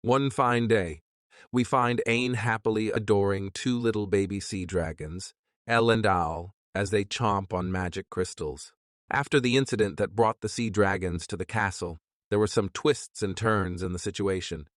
One fine day, we find Ain happily adoring two little baby sea dragons, El and Al, as they chomp on magic crystals. After the incident that brought the sea dragons to the castle, there were some twists and turns in the situation.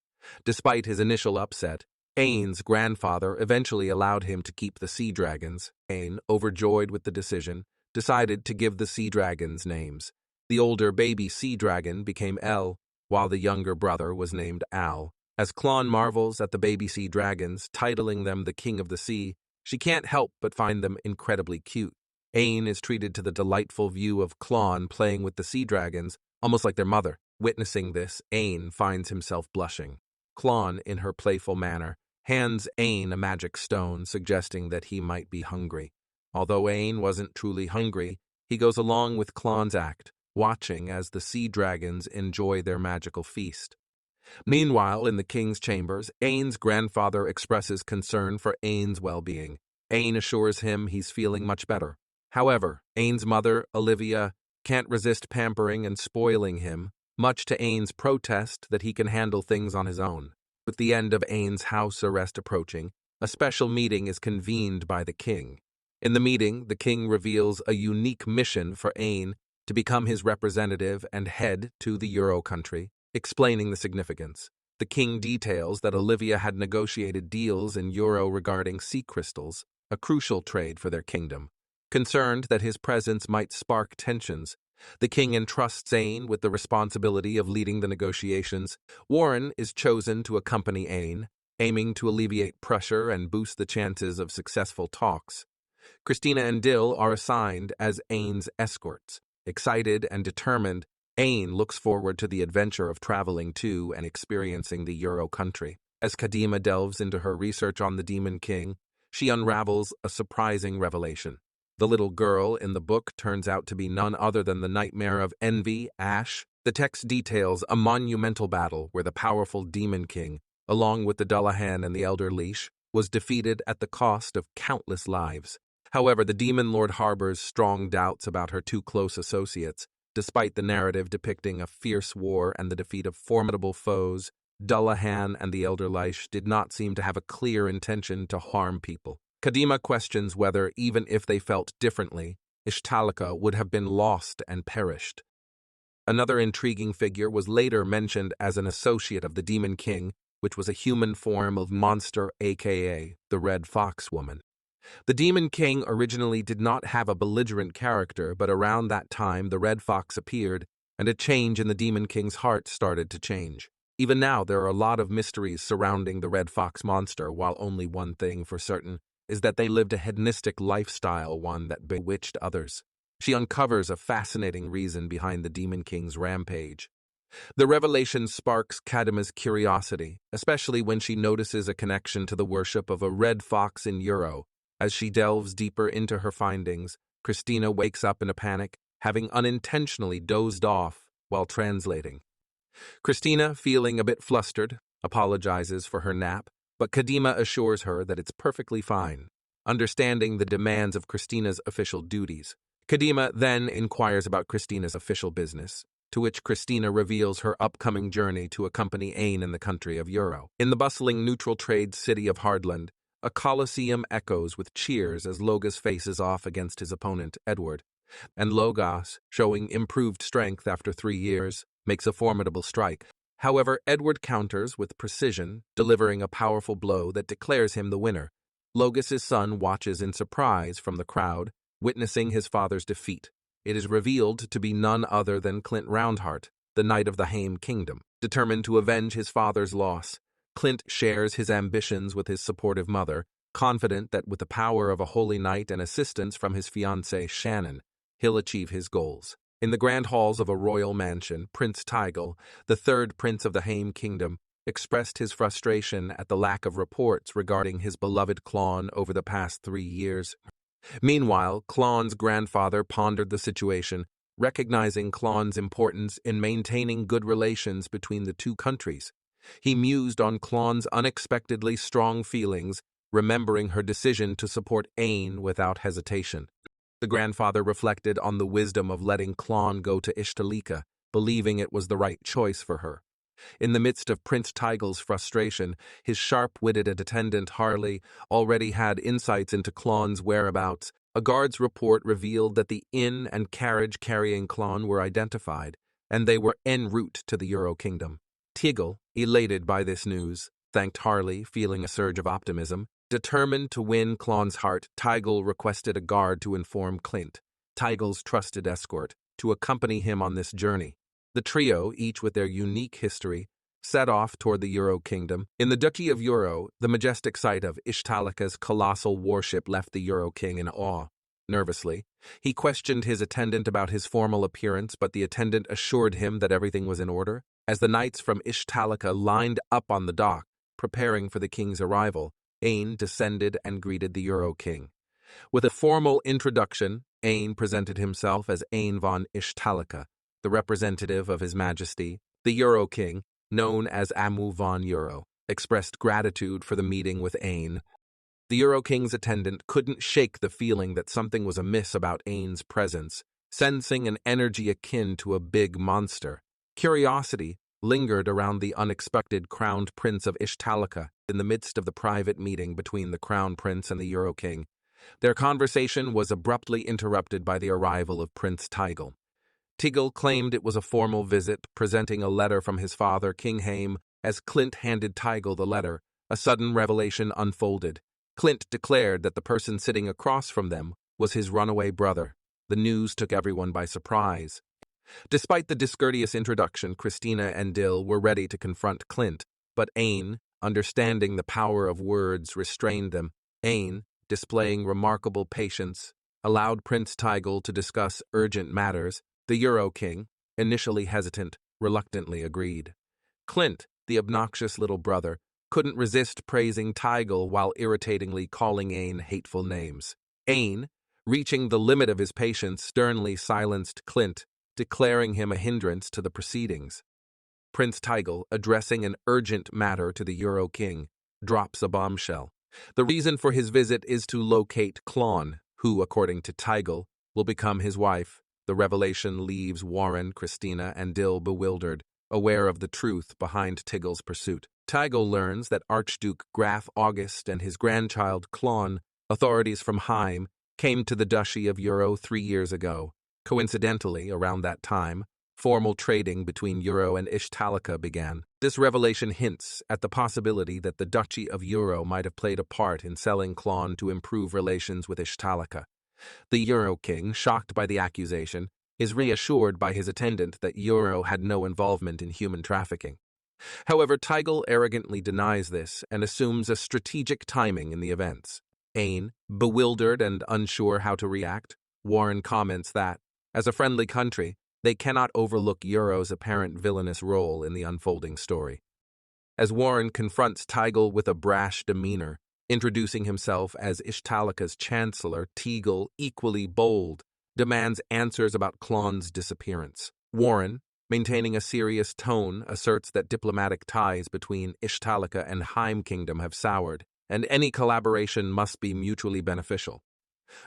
Despite his initial upset, Ain's grandfather eventually allowed him to keep the sea dragons. Ain, overjoyed with the decision, decided to give the sea dragons names. The older baby sea dragon became El, while the younger brother was named Al. As Klon marvels at the baby sea dragons, titling them the King of the Sea, she can't help but find them incredibly cute. Ain is treated to the delightful view of Klon playing with the sea dragons, almost like their mother. Witnessing this, Ain finds himself blushing. Klon, in her playful manner, hands Ain a magic stone, suggesting that he might be hungry. Although Ain wasn't truly hungry, he goes along with Klon's act, watching as the sea dragons enjoy their magical feast. Meanwhile, in the king's chambers, Ain's grandfather expresses concern for Ain's well-being. Ain assures him he's feeling much better. However, Ain's mother, Olivia, can't resist pampering and spoiling him, much to Ain's protest that he can handle things on his own. With the end of Ain's house arrest approaching, a special meeting is convened by the king. In the meeting, the king reveals a unique mission for Ain to become his representative and head to the Euro country, explaining the significance. The king details that Olivia had negotiated deals in Euro regarding sea crystals, a crucial trade for their kingdom. Concerned that his presence might spark tensions, the king entrusts Ain with the responsibility of leading the negotiations. Warren is chosen to accompany Ain, aiming to alleviate pressure and boost the chances of successful talks. Christina and Dill are assigned as Ain's escorts. Excited and determined, Ain looks forward to the adventure of traveling to and experiencing the Euro country. As Kadima delves into her research on the Demon King, she unravels a surprising revelation. The little girl in the book turns out to be none other than the nightmare of Envy, Ash. The text details a monumental battle where the powerful Demon King, along with the Dullahan and the Elder Leash, was defeated at the cost of countless lives. However, the Demon Lord harbors strong doubts about her two close associates. Despite the narrative depicting a fierce war and the defeat of formidable foes, Dullahan and the Elder Leash did not seem to have a clear intention to harm people. Kadima questions whether, even if they felt differently, Ishtalika would have been lost and perished. Another intriguing figure was later mentioned as an associate of the Demon King, which was a human form of monster, aka the Red Fox Woman. The Demon King originally did not have a belligerent character, but around that time the Red Fox appeared, and a change in the Demon King's heart started to change. Even now, there are a lot of mysteries surrounding the Red Fox monster, while only one thing for certain is that they lived a hedonistic lifestyle, one that bewitched others. She uncovers a fascinating reason behind the Demon King's rampage. The revelation sparks Kadima's curiosity, especially when she notices a connection to the worship of a red fox in Euro. As she delves deeper into her findings, Christina wakes up in a panic, having unintentionally dozed off while translating. Christina, feeling a bit flustered, apologizes for her nap, but Kadima assures her that it's perfectly fine. Understanding the demands of Christina's official duties, Kadima then inquires about Christina's official business, to which Christina reveals her upcoming journey to accompany Ain in the country of Euro. In the bustling neutral trade city of Hardland, a coliseum echoes with cheers as Logos faces off against his opponent, Edward, and Logos, showing improved strength after 3 years, makes a formidable strike. However, Edward counters with precision, delivering a powerful blow that declares him the winner. Logos' son watches in surprise from the crowd, witnessing his father's defeat. It is revealed to be none other than Clint Roundheart, the Knight of the Haim Kingdom. Determined to avenge his father's loss, Clint shares his ambitions with his supportive mother, confident that with the power of a holy knight and assistance from his fiancée Shannon, he'll achieve his goals. In the grand halls of a royal mansion, Prince Tygel, the third prince of the Haim Kingdom, expressed his frustration at the lack of reports regarding his beloved Klon over the past 3 years. Meanwhile, Klon's grandfather pondered the situation, recognizing Klon's importance in maintaining good relations between the two countries. He mused on Klon's unexpectedly strong feelings, remembering her decision to support Ain without hesitation. The grandfather reflected on the wisdom of letting Klon go to Ishtalika, believing it was the right choice for her. In the midst of Prince Teigel's frustration, his sharp-witted attendant Harley already had insights into Klon's whereabouts. A guard's report revealed that the inn and carriage carrying Klon were identified, and they were en route to the Euro Kingdom. Teigel, elated by this news, thanked Harley, feeling a surge of optimism. Determined to win Klon's heart, Teigel requested a guard to inform Clint, Teigel's trusted escort, to accompany him on this journey. The trio, each with their unique history, set off toward the Euro Kingdom. In the Duchy of Euro, the majestic sight of Ishtalika's colossal warship left the Euro King in awe. Nervously, he questioned his attendant about his formal appearance, but the attendant assured him that everything was in order. As the knights from Ishtalika lined up on the dock, preparing for the king's arrival, Ain descended and greeted the Euro King. With a formal introduction, Ain presented himself as Ain von Ishtalika, the representative of His Majesty. The Euro King, known as Amu von Euro, expressed gratitude for the meeting with Ain. The Euro King's attendant couldn't shake the feeling that something was amiss about Ain's presence, sensing an energy akin to a big monster. Curiosity lingered around the unexpected crowned prince of Ishtalika in the midst of the private meeting between the crown prince and the Euro King. Their conversation was abruptly interrupted by the arrival of Prince Teigel. Teigel claimed it was a formal visit, presenting a letter from his father, King Haim. As Clint handed Teigel the letter, a sudden revelation unfolded. Clint declared that the person sitting across from them was his runaway brother. The news took everyone by surprise. Despite the discourteous introduction, Christina and Dill were ready to confront Clint, but Ain, understanding the power of words, restrained them. Ain, displaying remarkable patience, allowed Prince Teigel to discuss urgent matters. The Euro King, initially hesitant, reluctantly agreed. Clint, the obnoxious little brother, couldn't resist praising Teigel while irritatingly calling Ain hateful names. Ain, reaching the limit of his patience, sternly silenced Clint, declaring him a hindrance to the proceedings. Prince Teigel, addressing an urgent matter to the Euro King, drops a bombshell. The reason for his visit is to locate Klon, who, according to Teigel, will become his wife. The revelation leaves Warren, Christina, and Dill bewildered, aware of the truth behind Teigel's pursuit. Teigel learns that Archduke Graf August and his grandchild Klon, authorities from Heim, came to the Duchy of Euro 3 years ago. Coincidentally, around that time, formal trading between Euro and Ishtalika began. This revelation hints at the possibility that the Duchy of Euro might have played a part in selling Klon to improve relations with Ishtalika. The Euro King, shocked by the accusation, is reassured by his attendant that Euro had no involvement in human trafficking. However, Teigel arrogantly denies this and assumes a strategic timing in the events. Ain, bewildered and unsure how to react, Warren comments that, as a friendly country, they cannot overlook Euro's apparent villainous role in the unfolding story. As Warren confronts Teigel with a brash demeanor, introducing himself as Ishtalika's chancellor, Teigel, equally bold, demands answers about Klon's disappearance. Warren, maintaining a serious tone, asserts that diplomatic ties between Ishtalika and Heim Kingdom have soured, and any collaboration must be mutually beneficial.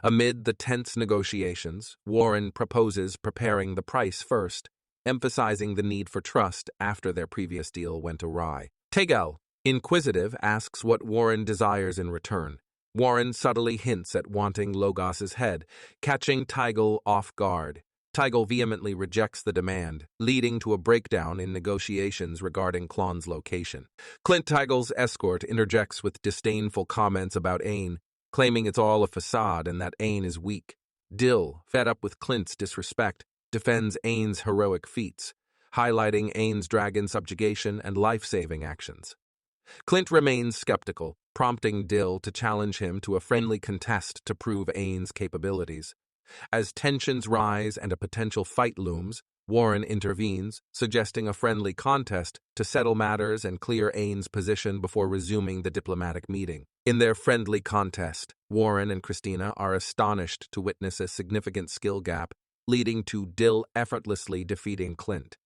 Amid the tense negotiations, Warren proposes preparing the price first, emphasizing the need for trust after their previous deal went awry. Teigel, inquisitive, asks what Warren desires in return. Warren subtly hints at wanting Logos's head, catching Teigel off guard. Teigel vehemently rejects the demand, leading to a breakdown in negotiations regarding Klon's location. Clint Teigel's escort interjects with disdainful comments about Ain, claiming it's all a facade and that Ain is weak. Dill, fed up with Clint's disrespect, defends Ain's heroic feats, highlighting Ain's dragon subjugation and life-saving actions. Clint remains skeptical, prompting Dill to challenge him to a friendly contest to prove Ain's capabilities. As tensions rise and a potential fight looms, Warren intervenes, suggesting a friendly contest to settle matters and clear Ain's position before resuming the diplomatic meeting. In their friendly contest, Warren and Christina are astonished to witness a significant skill gap, leading to Dill effortlessly defeating Clint.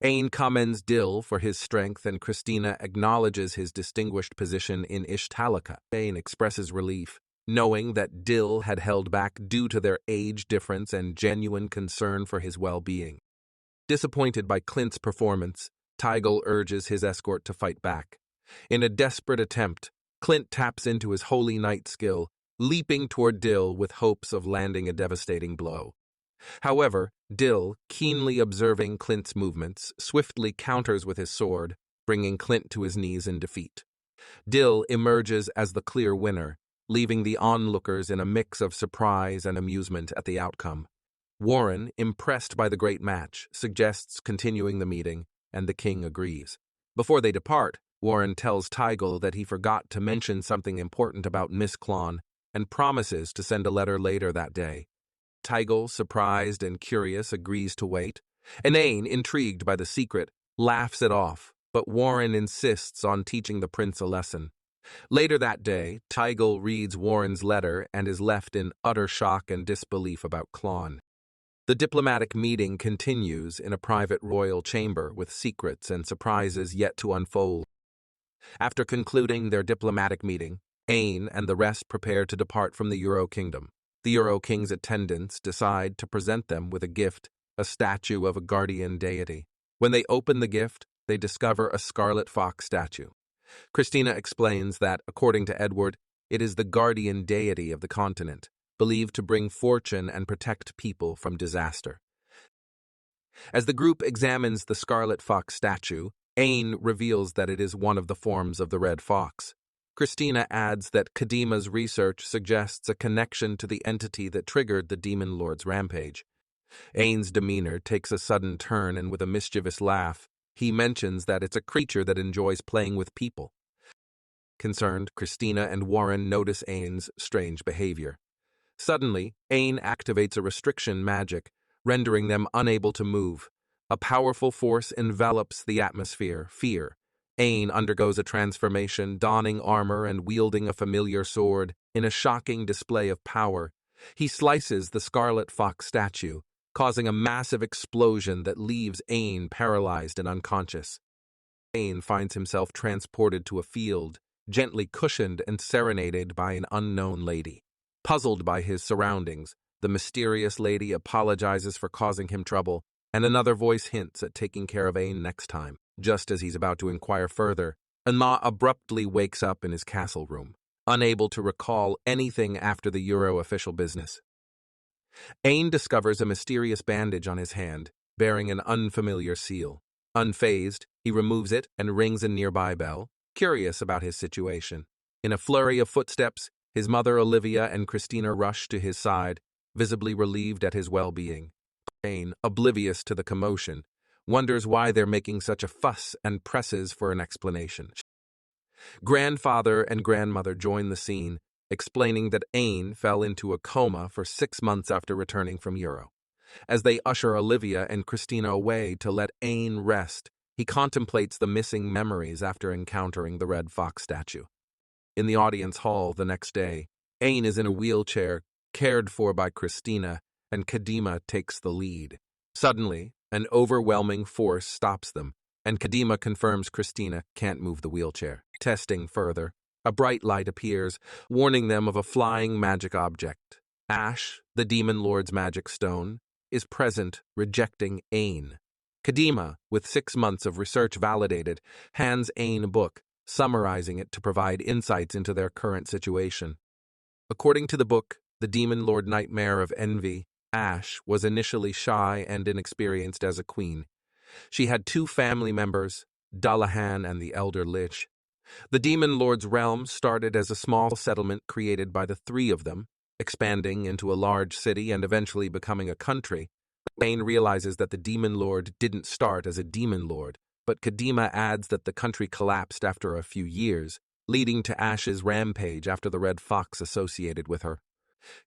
Ain commends Dill for his strength and Christina acknowledges his distinguished position in Ishtalika. Ain expresses relief, knowing that Dill had held back due to their age difference and genuine concern for his well-being. Disappointed by Clint's performance, Tygel urges his escort to fight back. In a desperate attempt, Clint taps into his Holy Knight skill, leaping toward Dill with hopes of landing a devastating blow. However, Dill, keenly observing Clint's movements, swiftly counters with his sword, bringing Clint to his knees in defeat. Dill emerges as the clear winner, leaving the onlookers in a mix of surprise and amusement at the outcome. Warren, impressed by the great match, suggests continuing the meeting, and the king agrees. Before they depart, Warren tells Tygel that he forgot to mention something important about Miss Klon and promises to send a letter later that day. Tygel, surprised and curious, agrees to wait. Aine, intrigued by the secret, laughs it off, but Warren insists on teaching the prince a lesson. Later that day, Tygel reads Warren's letter and is left in utter shock and disbelief about Klon. The diplomatic meeting continues in a private royal chamber with secrets and surprises yet to unfold. After concluding their diplomatic meeting, Aine and the rest prepare to depart from the Euro Kingdom. The Euro King's attendants decide to present them with a gift, a statue of a guardian deity. When they open the gift, they discover a scarlet fox statue. Christina explains that, according to Edward, it is the guardian deity of the continent, believed to bring fortune and protect people from disaster. As the group examines the scarlet fox statue, Aine reveals that it is one of the forms of the red fox. Christina adds that Kadima's research suggests a connection to the entity that triggered the Demon Lord's rampage. Aine's demeanor takes a sudden turn, and with a mischievous laugh, he mentions that it's a creature that enjoys playing with people. Concerned, Christina and Warren notice Aine's strange behavior. Suddenly, Aine activates a restriction magic, rendering them unable to move. A powerful force envelops the atmosphere, fear. Aine undergoes a transformation, donning armor and wielding a familiar sword. In a shocking display of power, he slices the scarlet fox statue, causing a massive explosion that leaves Aine paralyzed and unconscious. Aine finds himself transported to a field, gently cushioned and serenaded by an unknown lady. Puzzled by his surroundings, the mysterious lady apologizes for causing him trouble, and another voice hints at taking care of Aine next time. Just as he's about to inquire further, Anma abruptly wakes up in his castle room, unable to recall anything after the Euro official business. Aine discovers a mysterious bandage on his hand, bearing an unfamiliar seal. Unfazed, he removes it and rings a nearby bell, curious about his situation. In a flurry of footsteps, his mother Olivia and Christina rush to his side, visibly relieved at his well-being. Aine, oblivious to the commotion, wonders why they're making such a fuss and presses for an explanation. Grandfather and grandmother join the scene, explaining that Aine fell into a coma for 6 months after returning from Euro. As they usher Olivia and Christina away to let Aine rest, he contemplates the missing memories after encountering the red fox statue. In the audience hall the next day, Aine is in a wheelchair, cared for by Christina, and Kadima takes the lead. Suddenly, an overwhelming force stops them, and Kadima confirms Christina can't move the wheelchair. Testing further, a bright light appears, warning them of a flying magic object. Ash, the Demon Lord's magic stone, is present, rejecting Aine. Kadima, with 6 months of research validated, hands Aine a book, summarizing it to provide insights into their current situation. According to the book, the Demon Lord Nightmare of Envy, Ash was initially shy and inexperienced as a queen. She had 2 family members, Dullahan and the Elder Lich. The Demon Lord's realm started as a small settlement created by the 3 of them, expanding into a large city and eventually becoming a country. Aine realizes that the Demon Lord didn't start as a Demon Lord, but Kadima adds that the country collapsed after a few years, leading to Ash's rampage after the red fox associated with her.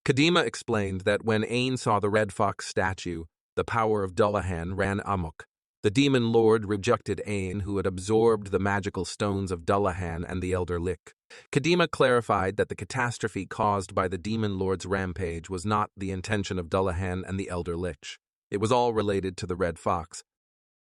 Kadima explained that when Aine saw the red fox statue, the power of Dullahan ran amok. The Demon Lord rejected Aine, who had absorbed the magical stones of Dullahan and the Elder Lich. Kadima clarified that the catastrophe caused by the Demon Lord's rampage was not the intention of Dullahan and the Elder Lich. It was all related to the red fox.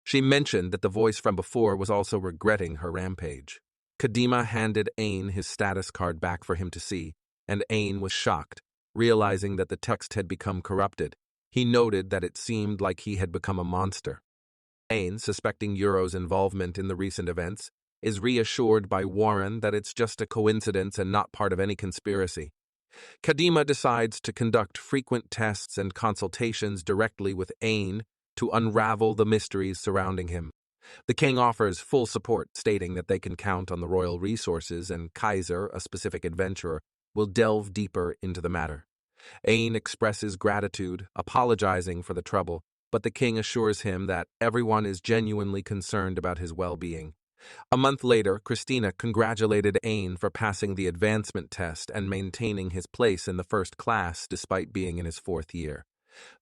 She mentioned that the voice from before was also regretting her rampage. Kadima handed Aine his status card back for him to see, and Aine was shocked, realizing that the text had become corrupted. He noted that it seemed like he had become a monster. Ain, suspecting Euro's involvement in the recent events, is reassured by Warren that it's just a coincidence and not part of any conspiracy. Kadima decides to conduct frequent tests and consultations directly with Ain to unravel the mysteries surrounding him. The king offers full support, stating that they can count on the royal resources and Kaiser, a specific adventurer, will delve deeper into the matter. Ain expresses gratitude, apologizing for the trouble, but the king assures him that everyone is genuinely concerned about his well-being. A month later, Christina congratulated Ain for passing the advancement test and maintaining his place in the first class despite being in his fourth year.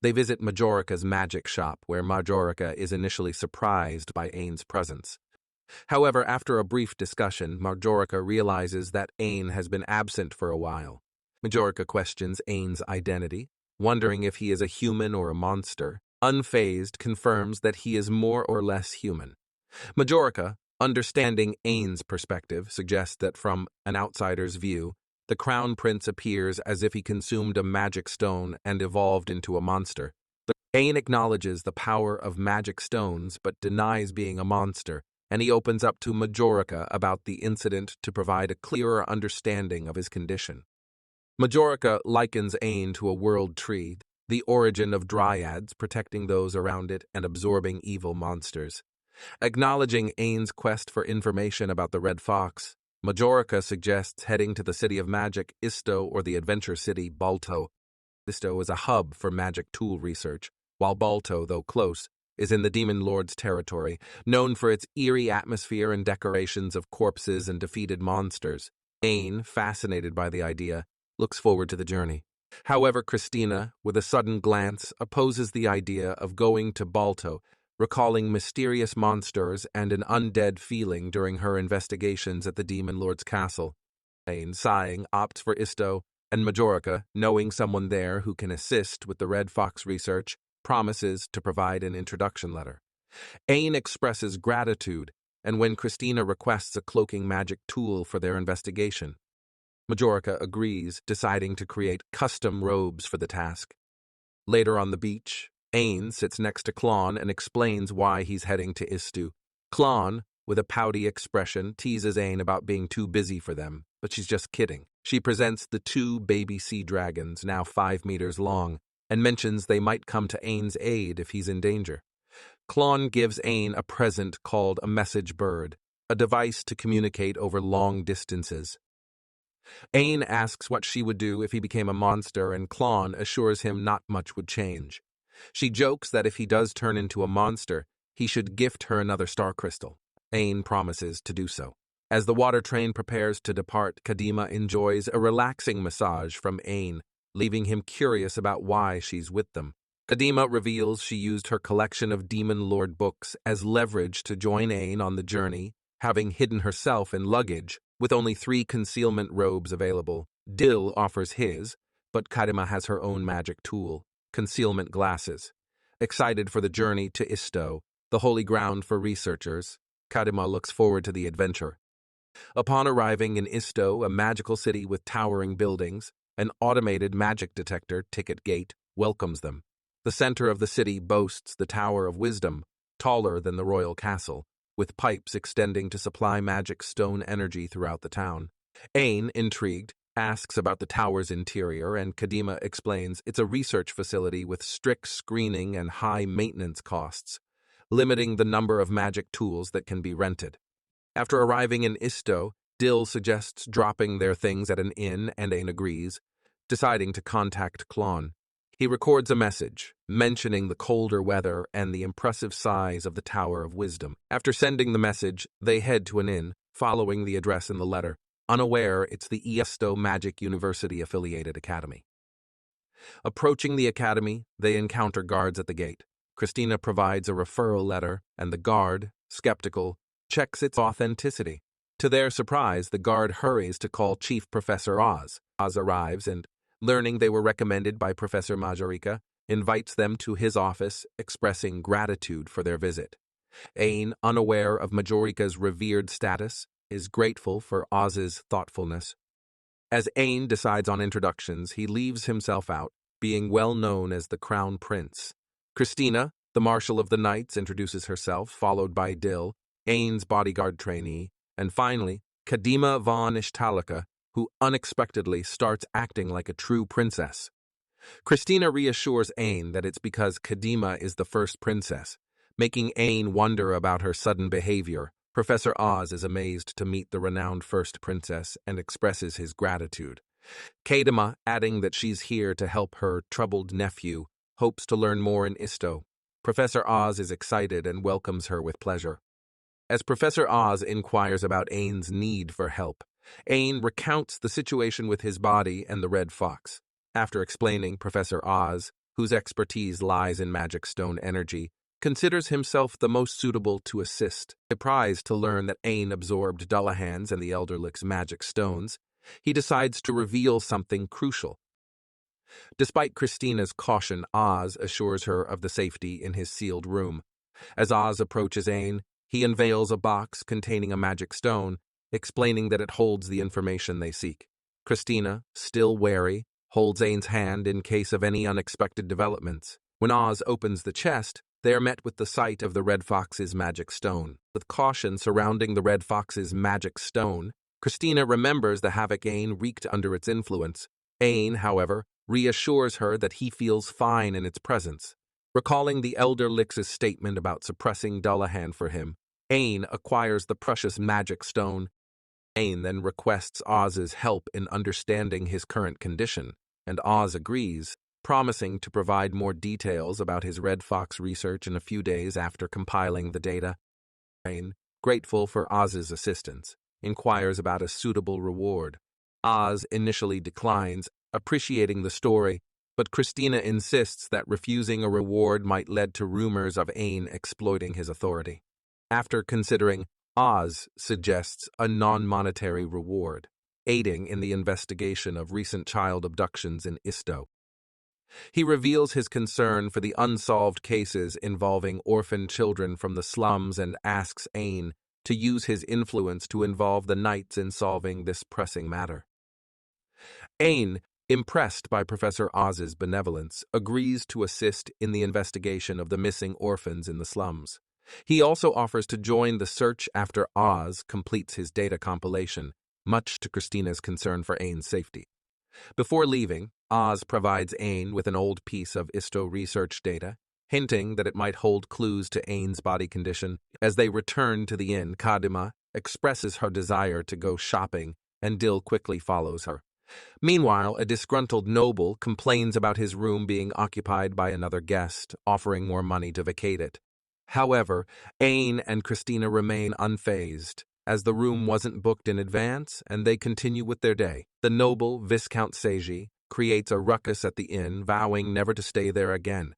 They visit Majorica's magic shop, where Majorica is initially surprised by Ain's presence. However, after a brief discussion, Majorica realizes that Ain has been absent for a while. Majorica questions Ain's identity, wondering if he is a human or a monster. Unfazed, confirms that he is more or less human. Majorica, understanding Ain's perspective, suggests that from an outsider's view, the crown prince appears as if he consumed a magic stone and evolved into a monster. Ain acknowledges the power of magic stones but denies being a monster, and he opens up to Majorica about the incident to provide a clearer understanding of his condition. Majorica likens Ain to a world tree, the origin of dryads protecting those around it and absorbing evil monsters. Acknowledging Ain's quest for information about the Red Fox, Majorica suggests heading to the City of Magic, Isto, or the Adventure City, Balto. Isto is a hub for magic tool research, while Balto, though close, is in the Demon Lord's territory, known for its eerie atmosphere and decorations of corpses and defeated monsters. Ain, fascinated by the idea, looks forward to the journey. However, Christina, with a sudden glance, opposes the idea of going to Balto, recalling mysterious monsters and an undead feeling during her investigations at the Demon Lord's castle. Ain, sighing, opts for Isto, and Majorica, knowing someone there who can assist with the Red Fox research, promises to provide an introduction letter. Ain expresses gratitude, and when Christina requests a cloaking magic tool for their investigation, Majorica agrees, deciding to create custom robes for the task. Later on the beach, Ain sits next to Klon and explains why he's heading to Istu. Klon, with a pouty expression, teases Ain about being too busy for them, but she's just kidding. She presents the two baby sea dragons, now 5 meters long, and mentions they might come to Ain's aid if he's in danger. Klon gives Ain a present called a message bird, a device to communicate over long distances. Ain asks what she would do if he became a monster, and Klon assures him not much would change. She jokes that if he does turn into a monster, he should gift her another star crystal. Ain promises to do so. As the water train prepares to depart, Kadima enjoys a relaxing massage from Ain, leaving him curious about why she's with them. Kadima reveals she used her collection of Demon Lord books as leverage to join Ain on the journey, having hidden herself in luggage. With only 3 concealment robes available, Dill offers his, but Kadima has her own magic tool, concealment glasses. Excited for the journey to Isto, the holy ground for researchers, Kadima looks forward to the adventure. Upon arriving in Isto, a magical city with towering buildings, an automated magic detector, Ticket Gate, welcomes them. The center of the city boasts the Tower of Wisdom, taller than the royal castle, with pipes extending to supply magic stone energy throughout the town. Ain, intrigued, asks about the tower's interior, and Kadima explains it's a research facility with strict screening and high maintenance costs, limiting the number of magic tools that can be rented. After arriving in Isto, Dill suggests dropping their things at an inn, and Ain agrees, deciding to contact Klon. He records a message, mentioning the colder weather and the impressive size of the Tower of Wisdom. After sending the message, they head to an inn, following the address in the letter, unaware it's the Isto Magic University-affiliated academy. Approaching the academy, they encounter guards at the gate. Christina provides a referral letter, and the guard, skeptical, checks its authenticity. To their surprise, the guard hurries to call Chief Professor Oz. Oz arrives and, learning they were recommended by Professor Majorica, invites them to his office, expressing gratitude for their visit. Ain, unaware of Majorica's revered status, is grateful for Oz's thoughtfulness. As Ain decides on introductions, he leaves himself out, being well known as the Crown Prince. Christina, The Marshal of the Knights introduces herself, followed by Dill, Ain's bodyguard trainee, and finally, Kadima von Ishtalika, who unexpectedly starts acting like a true princess. Christina reassures Ain that it's because Kadima is the first princess, making Ain wonder about her sudden behavior. Professor Oz is amazed to meet the renowned first princess and expresses his gratitude. Kadima, adding that she's here to help her troubled nephew, hopes to learn more in Isto. Professor Oz is excited and welcomes her with pleasure. As Professor Oz inquires about Ain's need for help, Ain recounts the situation with his body and the red fox. After explaining, Professor Oz, whose expertise lies in magic stone energy, considers himself the most suitable to assist. Surprised to learn that Ain absorbed Dullahan's and the Elderlick's magic stones, he decides to reveal something crucial. Despite Christina's caution, Oz assures her of the safety in his sealed room. As Oz approaches Ain, he unveils a box containing a magic stone, explaining that it holds the information they seek. Christina, still wary, holds Ain's hand in case of any unexpected developments. When Oz opens the chest, they are met with the sight of the Red Fox's magic stone. With caution surrounding the Red Fox's magic stone, Christina remembers the havoc Ain wreaked under its influence. Ain, however, reassures her that he feels fine in its presence. Recalling the Elder Lix's statement about suppressing Dullahan for him, Ain acquires the precious magic stone. Ain then requests Oz's help in understanding his current condition, and Oz agrees, promising to provide more details about his Red Fox research in a few days after compiling the data. Ain, grateful for Oz's assistance, inquires about a suitable reward. Oz initially declines, appreciating the story, but Christina insists that refusing a reward might lead to rumors of Ain exploiting his authority. After considering, Oz suggests a non-monetary reward, aiding in the investigation of recent child abductions in Isto. He reveals his concern for the unsolved cases involving orphan children from the slums and asks Ain to use his influence to involve the Knights in solving this pressing matter. Ain, impressed by Professor Oz's benevolence, agrees to assist in the investigation of the missing orphans in the slums. He also offers to join the search after Oz completes his data compilation, much to Christina's concern for Ain's safety. Before leaving, Oz provides Ain with an old piece of Isto research data, hinting that it might hold clues to Ain's body condition. As they return to the inn, Kadima expresses her desire to go shopping, and Dill quickly follows her. Meanwhile, a disgruntled noble complains about his room being occupied by another guest, offering more money to vacate it. However, Ain and Christina remain unfazed, as the room wasn't booked in advance, and they continue with their day. The noble, Viscount Seiji, creates a ruckus at the inn, vowing never to stay there again.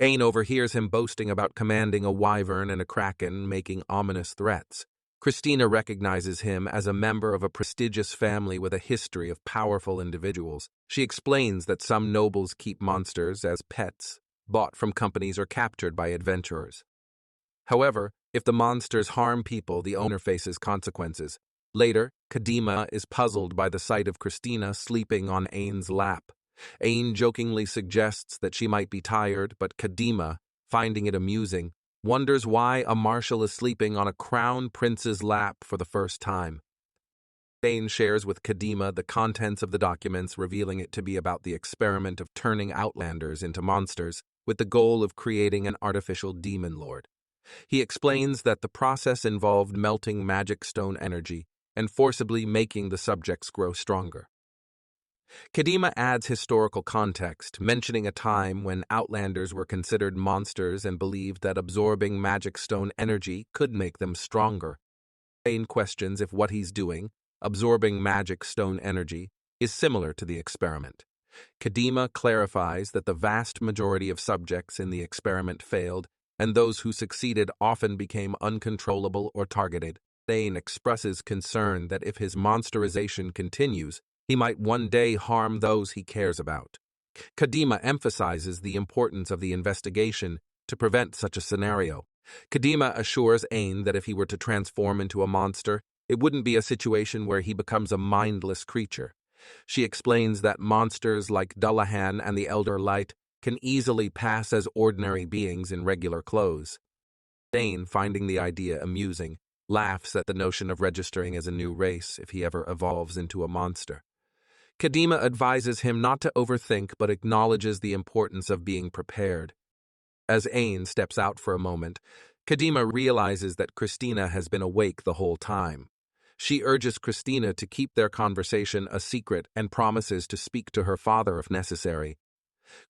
Ain overhears him boasting about commanding a wyvern and a kraken, making ominous threats. Christina recognizes him as a member of a prestigious family with a history of powerful individuals. She explains that some nobles keep monsters as pets, bought from companies or captured by adventurers. However, if the monsters harm people, the owner faces consequences. Later, Kadima is puzzled by the sight of Christina sleeping on Ain's lap. Ain jokingly suggests that she might be tired, but Kadima, finding it amusing, wonders why a marshal is sleeping on a crown prince's lap for the first time. Ain shares with Kadima the contents of the documents, revealing it to be about the experiment of turning outlanders into monsters, with the goal of creating an artificial demon lord. He explains that the process involved melting magic stone energy and forcibly making the subjects grow stronger. Kadima adds historical context, mentioning a time when outlanders were considered monsters and believed that absorbing magic stone energy could make them stronger. Ain questions if what he's doing, absorbing magic stone energy, is similar to the experiment. Kadima clarifies that the vast majority of subjects in the experiment failed, and those who succeeded often became uncontrollable or targeted. Ain expresses concern that if his monsterization continues, he might one day harm those he cares about. Kadima emphasizes the importance of the investigation to prevent such a scenario. Kadima assures Ain that if he were to transform into a monster, it wouldn't be a situation where he becomes a mindless creature. She explains that monsters like Dullahan and the Elder Light can easily pass as ordinary beings in regular clothes. Ain, finding the idea amusing, laughs at the notion of registering as a new race if he ever evolves into a monster. Kadima advises him not to overthink but acknowledges the importance of being prepared. As Ain steps out for a moment, Kadima realizes that Christina has been awake the whole time. She urges Christina to keep their conversation a secret and promises to speak to her father if necessary.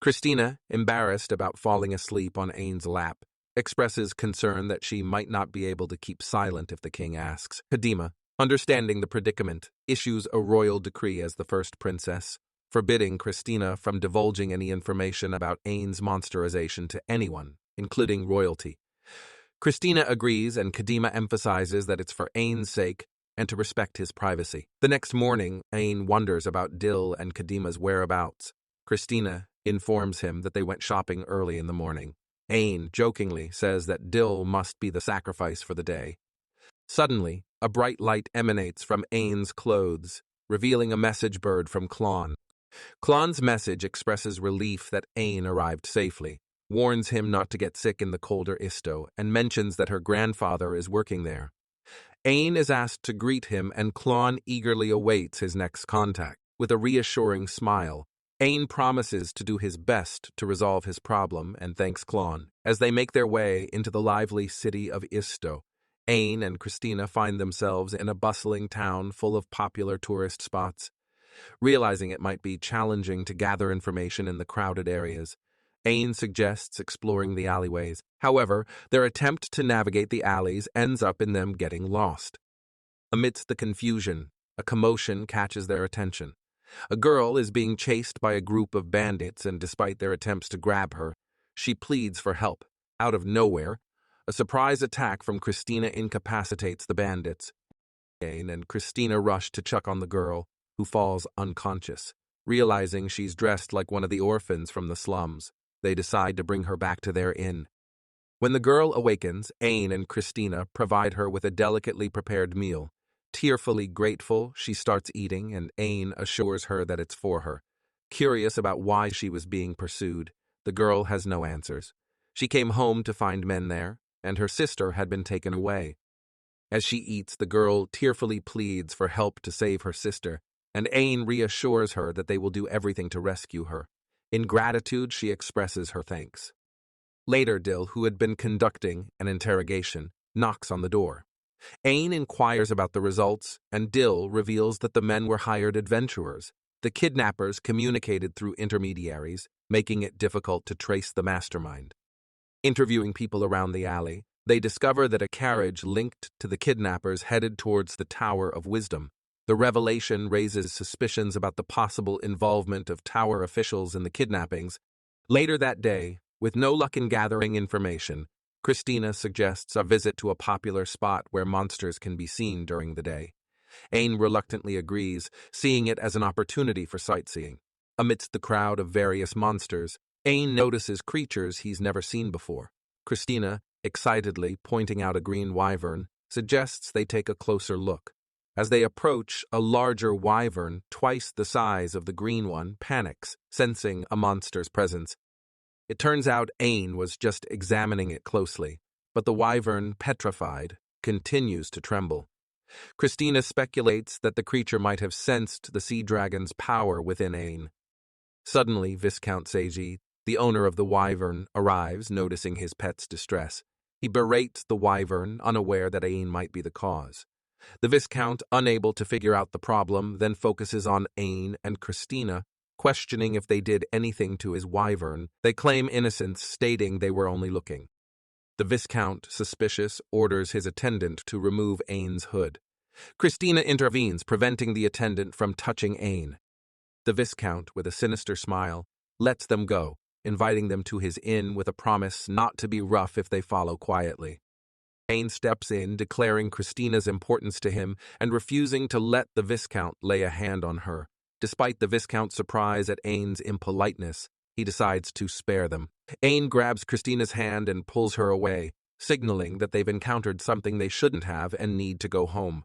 Christina, embarrassed about falling asleep on Ain's lap, expresses concern that she might not be able to keep silent if the king asks. Kadima, understanding the predicament, issues a royal decree as the first princess, forbidding Christina from divulging any information about Ain's monsterization to anyone, including royalty. Christina agrees and Kadima emphasizes that it's for Ain's sake and to respect his privacy. The next morning, Ain wonders about Dill and Kadima's whereabouts. Christina informs him that they went shopping early in the morning. Ain jokingly says that Dill must be the sacrifice for the day. Suddenly, a bright light emanates from Ain's clothes, revealing a message bird from Klon. Klon's message expresses relief that Ain arrived safely, warns him not to get sick in the colder Isto, and mentions that her grandfather is working there. Ain is asked to greet him, and Klon eagerly awaits his next contact. With a reassuring smile, Ain promises to do his best to resolve his problem and thanks Klon. As they make their way into the lively city of Isto, Ain and Christina find themselves in a bustling town full of popular tourist spots. Realizing it might be challenging to gather information in the crowded areas, Ain suggests exploring the alleyways. However, their attempt to navigate the alleys ends up in them getting lost. Amidst the confusion, a commotion catches their attention. A girl is being chased by a group of bandits, and despite their attempts to grab her, she pleads for help. Out of nowhere, a surprise attack from Christina incapacitates the bandits. Ain and Christina rush to check on the girl, who falls unconscious. Realizing she's dressed like one of the orphans from the slums, they decide to bring her back to their inn. When the girl awakens, Ain and Christina provide her with a delicately prepared meal. Tearfully grateful, she starts eating, and Ain assures her that it's for her. Curious about why she was being pursued, the girl has no answers. She came home to find men there, and her sister had been taken away. As she eats, the girl tearfully pleads for help to save her sister, and Ain reassures her that they will do everything to rescue her. In gratitude, she expresses her thanks. Later, Dill, who had been conducting an interrogation, knocks on the door. Ain inquires about the results, and Dill reveals that the men were hired adventurers. The kidnappers communicated through intermediaries, making it difficult to trace the mastermind. Interviewing people around the alley, they discover that a carriage linked to the kidnappers headed towards the Tower of Wisdom. The revelation raises suspicions about the possible involvement of Tower officials in the kidnappings. Later that day, with no luck in gathering information, Christina suggests a visit to a popular spot where monsters can be seen during the day. Ain reluctantly agrees, seeing it as an opportunity for sightseeing. Amidst the crowd of various monsters, Ain notices creatures he's never seen before. Christina, excitedly pointing out a green wyvern, suggests they take a closer look. As they approach, a larger wyvern, twice the size of the green one, panics, sensing a monster's presence. It turns out Ain was just examining it closely, but the wyvern, petrified, continues to tremble. Christina speculates that the creature might have sensed the sea dragon's power within Ain. Suddenly, Viscount Seiji, the owner of the wyvern, arrives, noticing his pet's distress. He berates the wyvern, unaware that Ain might be the cause. The Viscount, unable to figure out the problem, then focuses on Ain and Christina, questioning if they did anything to his wyvern. They claim innocence, stating they were only looking. The Viscount, suspicious, orders his attendant to remove Ain's hood. Christina intervenes, preventing the attendant from touching Ain. The Viscount, with a sinister smile, lets them go, inviting them to his inn with a promise not to be rough if they follow quietly. Ain steps in, declaring Christina's importance to him and refusing to let the Viscount lay a hand on her. Despite the Viscount's surprise at Ain's impoliteness, he decides to spare them. Ain grabs Christina's hand and pulls her away, signaling that they've encountered something they shouldn't have and need to go home.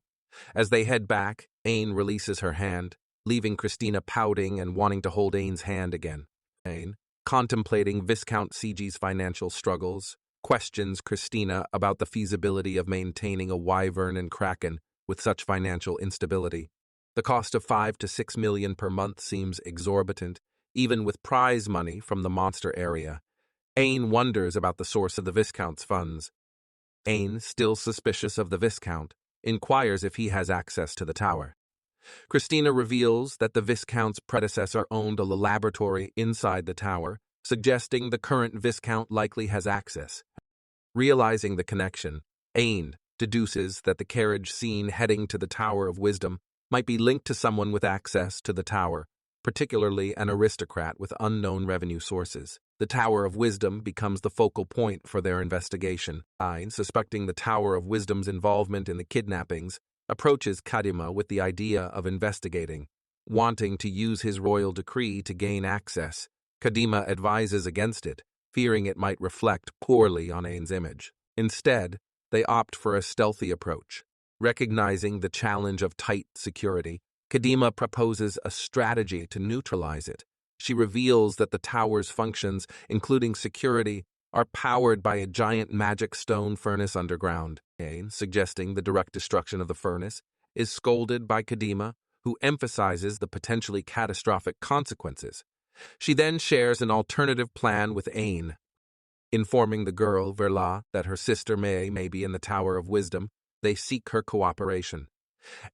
As they head back, Ain releases her hand, leaving Christina pouting and wanting to hold Ain's hand again. Ain, contemplating Viscount Siji's financial struggles, questions Christina about the feasibility of maintaining a wyvern and kraken with such financial instability. The cost of 5 to 6 million per month seems exorbitant, even with prize money from the monster area. Aine wonders about the source of the Viscount's funds. Aine, still suspicious of the Viscount, inquires if he has access to the tower. Christina reveals that the Viscount's predecessor owned a laboratory inside the tower, suggesting the current Viscount likely has access. Realizing the connection, Aine deduces that the carriage seen heading to the Tower of Wisdom might be linked to someone with access to the tower, particularly an aristocrat with unknown revenue sources. The Tower of Wisdom becomes the focal point for their investigation. Aine, suspecting the Tower of Wisdom's involvement in the kidnappings, approaches Kadima with the idea of investigating. Wanting to use his royal decree to gain access, Kadima advises against it, fearing it might reflect poorly on Aine's image. Instead, they opt for a stealthy approach. Recognizing the challenge of tight security, Kadima proposes a strategy to neutralize it. She reveals that the tower's functions, including security, are powered by a giant magic stone furnace underground. Aine, suggesting the direct destruction of the furnace, is scolded by Kadima, who emphasizes the potentially catastrophic consequences. She then shares an alternative plan with Aine. Informing the girl, Verla, that her sister may be in the Tower of Wisdom, they seek her cooperation.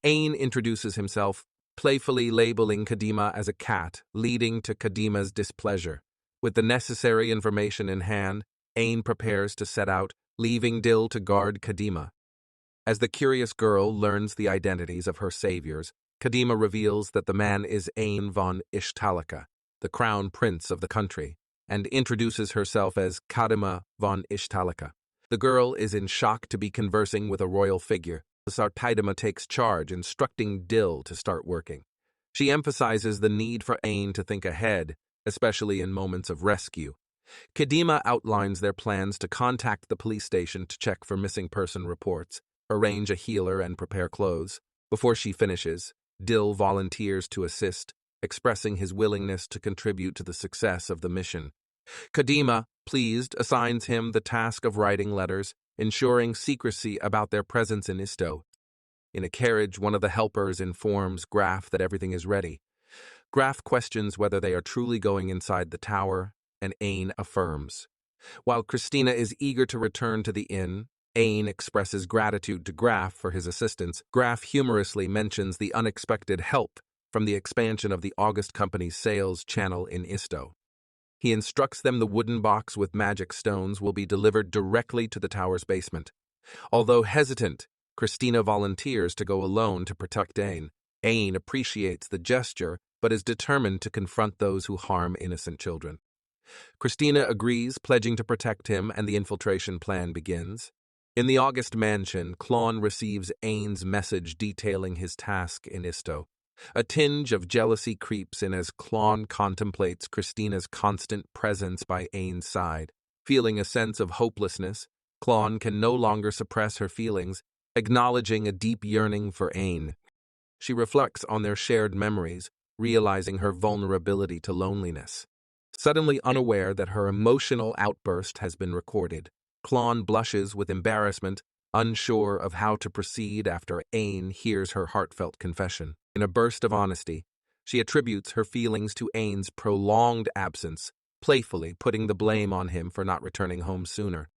Aine introduces himself, playfully labeling Kadima as a cat, leading to Kadima's displeasure. With the necessary information in hand, Aine prepares to set out, leaving Dill to guard Kadima. As the curious girl learns the identities of her saviors, Kadima reveals that the man is Aine von Ishtalika, the crown prince of the country, and introduces herself as Kadima von Ishtalika. The girl is in shock to be conversing with a royal figure. Kadima takes charge, instructing Dill to start working. She emphasizes the need for Aine to think ahead, especially in moments of rescue. Kadima outlines their plans to contact the police station to check for missing person reports, arrange a healer, and prepare clothes. Before she finishes, Dill volunteers to assist, expressing his willingness to contribute to the success of the mission. Kadima, pleased, assigns him the task of writing letters, ensuring secrecy about their presence in Isto. In a carriage, one of the helpers informs Graf that everything is ready. Graf questions whether they are truly going inside the tower, and Aine affirms. While Christina is eager to return to the inn, Aine expresses gratitude to Graf for his assistance. Graf humorously mentions the unexpected help from the expansion of the August Company's sales channel in Isto. He instructs them the wooden box with magic stones will be delivered directly to the tower's basement. Although hesitant, Christina volunteers to go alone to protect Aine. Aine appreciates the gesture, but is determined to confront those who harm innocent children. Christina agrees, pledging to protect him, and the infiltration plan begins. In the August mansion, Claude receives Aine's message detailing his task in Isto. A tinge of jealousy creeps in as Claude contemplates Christina's constant presence by Aine's side. Feeling a sense of hopelessness, Claude can no longer suppress her feelings, acknowledging a deep yearning for Aine. She reflects on their shared memories, realizing her vulnerability to loneliness. Suddenly unaware that her emotional outburst has been recorded, Claude blushes with embarrassment, unsure of how to proceed after Aine hears her heartfelt confession. In a burst of honesty, she attributes her feelings to Aine's prolonged absence, playfully putting the blame on him for not returning home sooner.